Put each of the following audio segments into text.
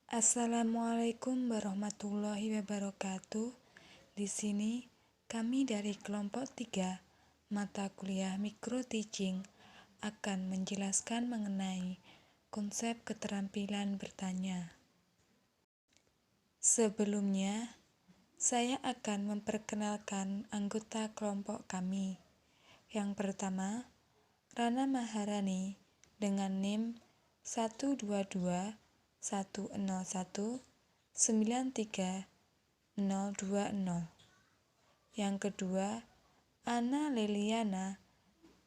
Assalamualaikum warahmatullahi wabarakatuh. Di sini kami dari kelompok 3 mata kuliah Micro Teaching akan menjelaskan mengenai konsep keterampilan bertanya. Sebelumnya, saya akan memperkenalkan anggota kelompok kami. Yang pertama, Rana Maharani dengan NIM 122-101-93020. Yang kedua, Ana Leliana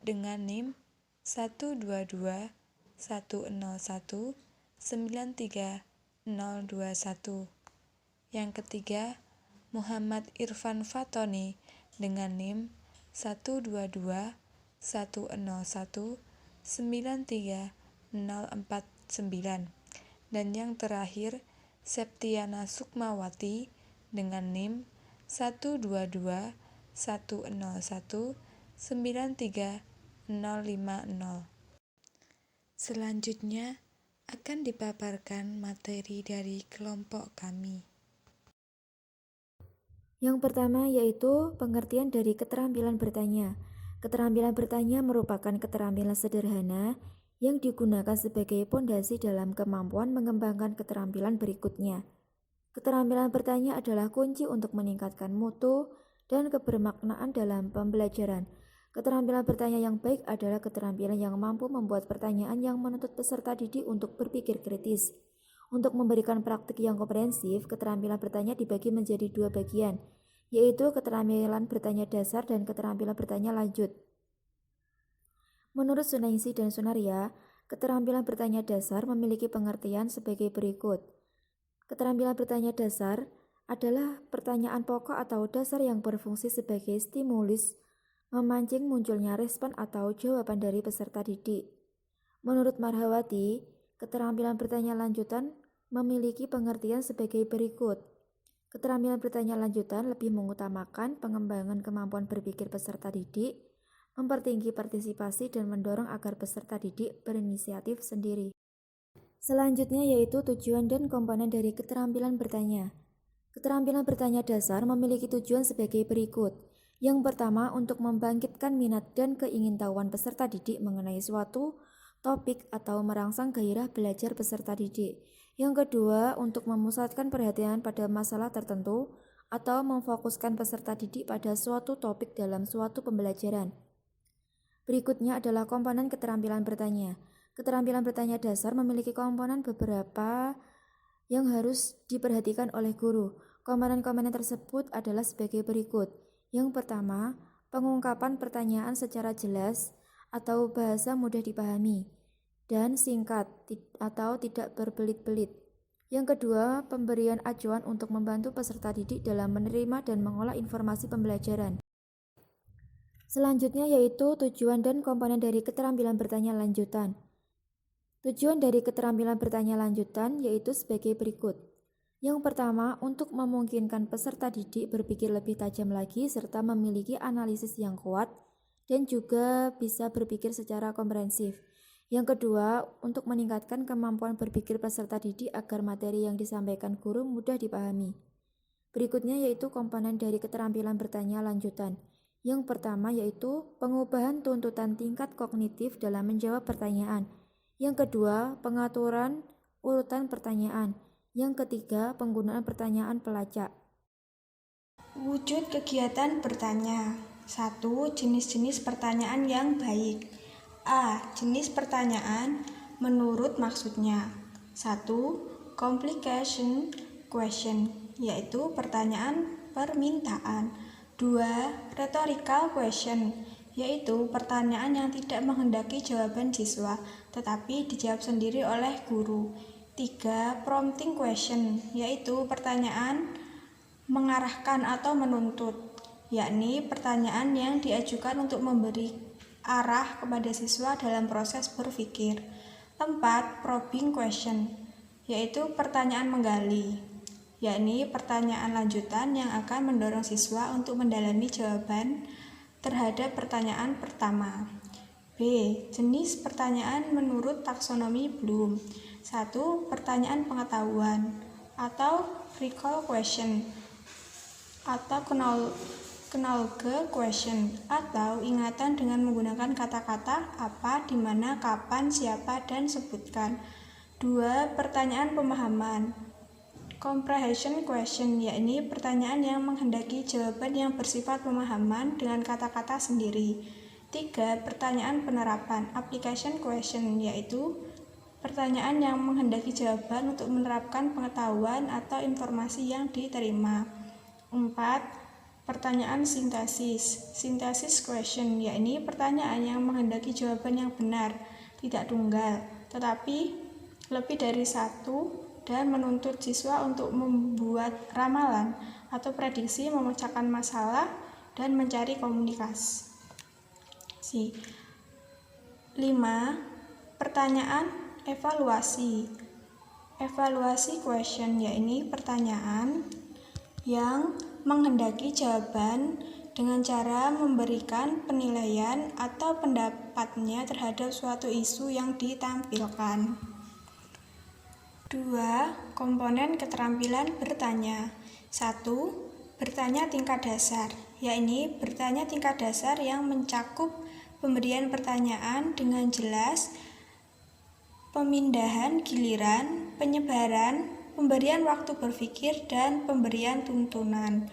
dengan NIM 122-101-93021. Yang ketiga, Muhammad Irfan Fatoni dengan NIM 122-101-93049. Dan yang terakhir, Septiana Sukmawati dengan NIM 122-101-93050. Selanjutnya akan dipaparkan materi dari kelompok kami. Yang pertama yaitu pengertian dari keterampilan bertanya. Keterampilan bertanya merupakan keterampilan sederhana yang digunakan sebagai pondasi dalam kemampuan mengembangkan keterampilan berikutnya. Keterampilan bertanya adalah kunci untuk meningkatkan mutu dan kebermaknaan dalam pembelajaran. Keterampilan bertanya yang baik adalah keterampilan yang mampu membuat pertanyaan yang menuntut peserta didik untuk berpikir kritis. Untuk memberikan praktik yang komprehensif, keterampilan bertanya dibagi menjadi 2 bagian, yaitu keterampilan bertanya dasar dan keterampilan bertanya lanjut. Menurut Sunaisi dan Sunaria, keterampilan bertanya dasar memiliki pengertian sebagai berikut. Keterampilan bertanya dasar adalah pertanyaan pokok atau dasar yang berfungsi sebagai stimulus, memancing munculnya respon atau jawaban dari peserta didik. Menurut Marhawati, keterampilan bertanya lanjutan memiliki pengertian sebagai berikut. Keterampilan bertanya lanjutan lebih mengutamakan pengembangan kemampuan berpikir peserta didik, mempertinggi partisipasi dan mendorong agar peserta didik berinisiatif sendiri. Selanjutnya yaitu tujuan dan komponen dari keterampilan bertanya. Keterampilan bertanya dasar memiliki tujuan sebagai berikut. Yang pertama, untuk membangkitkan minat dan keingintahuan peserta didik mengenai suatu topik atau merangsang gairah belajar peserta didik. Yang kedua, untuk memusatkan perhatian pada masalah tertentu atau memfokuskan peserta didik pada suatu topik dalam suatu pembelajaran. Berikutnya adalah komponen keterampilan bertanya. Keterampilan bertanya dasar memiliki komponen beberapa yang harus diperhatikan oleh guru. Komponen-komponen tersebut adalah sebagai berikut. Yang pertama, pengungkapan pertanyaan secara jelas atau bahasa mudah dipahami dan singkat atau tidak berbelit-belit. Yang kedua, pemberian acuan untuk membantu peserta didik dalam menerima dan mengolah informasi pembelajaran. Selanjutnya yaitu tujuan dan komponen dari keterampilan bertanya lanjutan. Tujuan dari keterampilan bertanya lanjutan yaitu sebagai berikut. Yang pertama, untuk memungkinkan peserta didik berpikir lebih tajam lagi serta memiliki analisis yang kuat dan juga bisa berpikir secara komprehensif. Yang kedua, untuk meningkatkan kemampuan berpikir peserta didik agar materi yang disampaikan guru mudah dipahami. Berikutnya yaitu komponen dari keterampilan bertanya lanjutan. Yang pertama yaitu pengubahan tuntutan tingkat kognitif dalam menjawab pertanyaan. Yang kedua, pengaturan urutan pertanyaan. Yang ketiga, penggunaan pertanyaan pelacak. Wujud kegiatan bertanya. 1. Jenis-jenis pertanyaan yang baik. A. Jenis pertanyaan menurut maksudnya. 1. Complication question, yaitu pertanyaan permintaan. 2. Rhetorical question, yaitu pertanyaan yang tidak menghendaki jawaban siswa, tetapi dijawab sendiri oleh guru. 3. Prompting question, yaitu pertanyaan mengarahkan atau menuntut, yakni pertanyaan yang diajukan untuk memberi arah kepada siswa dalam proses berpikir. 4. Probing question, yaitu pertanyaan menggali, yakni pertanyaan lanjutan yang akan mendorong siswa untuk mendalami jawaban terhadap pertanyaan pertama. Jenis pertanyaan menurut taksonomi Bloom. 1. Pertanyaan pengetahuan atau recall question atau knowledge question atau ingatan dengan menggunakan kata-kata apa, di mana, kapan, siapa, dan sebutkan. 2. Pertanyaan pemahaman comprehension question, yakni pertanyaan yang menghendaki jawaban yang bersifat pemahaman dengan kata-kata sendiri. 3. Pertanyaan penerapan application question, yaitu pertanyaan yang menghendaki jawaban untuk menerapkan pengetahuan atau informasi yang diterima. 4. Pertanyaan synthesis question, yakni pertanyaan yang menghendaki jawaban yang benar, tidak tunggal, tetapi lebih dari satu, dan menuntut siswa untuk membuat ramalan atau prediksi, memecahkan masalah, dan mencari komunikasi. 5. Pertanyaan evaluasi question, yakni pertanyaan yang menghendaki jawaban dengan cara memberikan penilaian atau pendapatnya terhadap suatu isu yang ditampilkan. 2. Komponen keterampilan bertanya. 1. Bertanya tingkat dasar, yakni bertanya tingkat dasar yang mencakup pemberian pertanyaan dengan jelas, pemindahan giliran, penyebaran, pemberian waktu berpikir, dan pemberian tuntunan.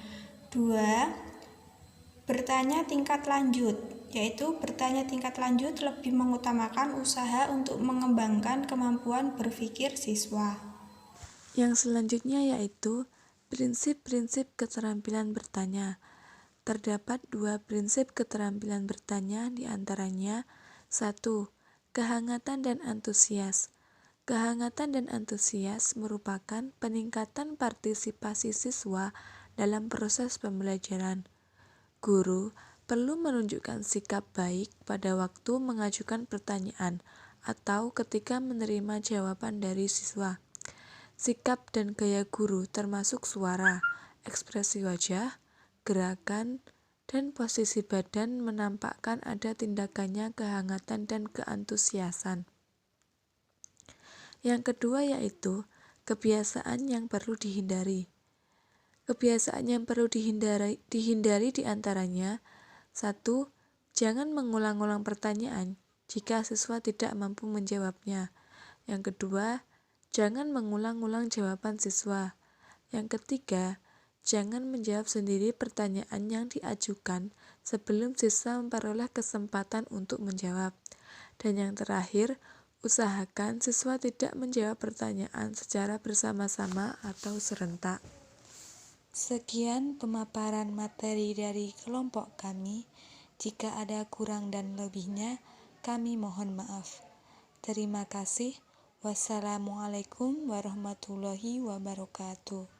2. Bertanya tingkat lanjut, yaitu bertanya tingkat lanjut lebih mengutamakan usaha untuk mengembangkan kemampuan berpikir siswa. Yang selanjutnya yaitu prinsip-prinsip keterampilan bertanya. Terdapat 2 prinsip keterampilan bertanya, diantaranya 1. Kehangatan dan antusias. Kehangatan dan antusias merupakan peningkatan partisipasi siswa dalam proses pembelajaran. Guru perlu menunjukkan sikap baik pada waktu mengajukan pertanyaan atau ketika menerima jawaban dari siswa. Sikap dan gaya guru termasuk suara, ekspresi wajah, gerakan, dan posisi badan menampakkan ada tindakannya kehangatan dan keantusiasan. Yang kedua yaitu kebiasaan yang perlu dihindari. Kebiasaan yang perlu dihindari diantaranya 1. Jangan mengulang-ulang pertanyaan jika siswa tidak mampu menjawabnya. Yang kedua, jangan mengulang-ulang jawaban siswa. Yang ketiga, jangan menjawab sendiri pertanyaan yang diajukan sebelum siswa memperoleh kesempatan untuk menjawab. Dan yang terakhir, usahakan siswa tidak menjawab pertanyaan secara bersama-sama atau serentak. Sekian pemaparan materi dari kelompok kami. Jika ada kurang dan lebihnya, kami mohon maaf. Terima kasih. Wassalamualaikum warahmatullahi wabarakatuh.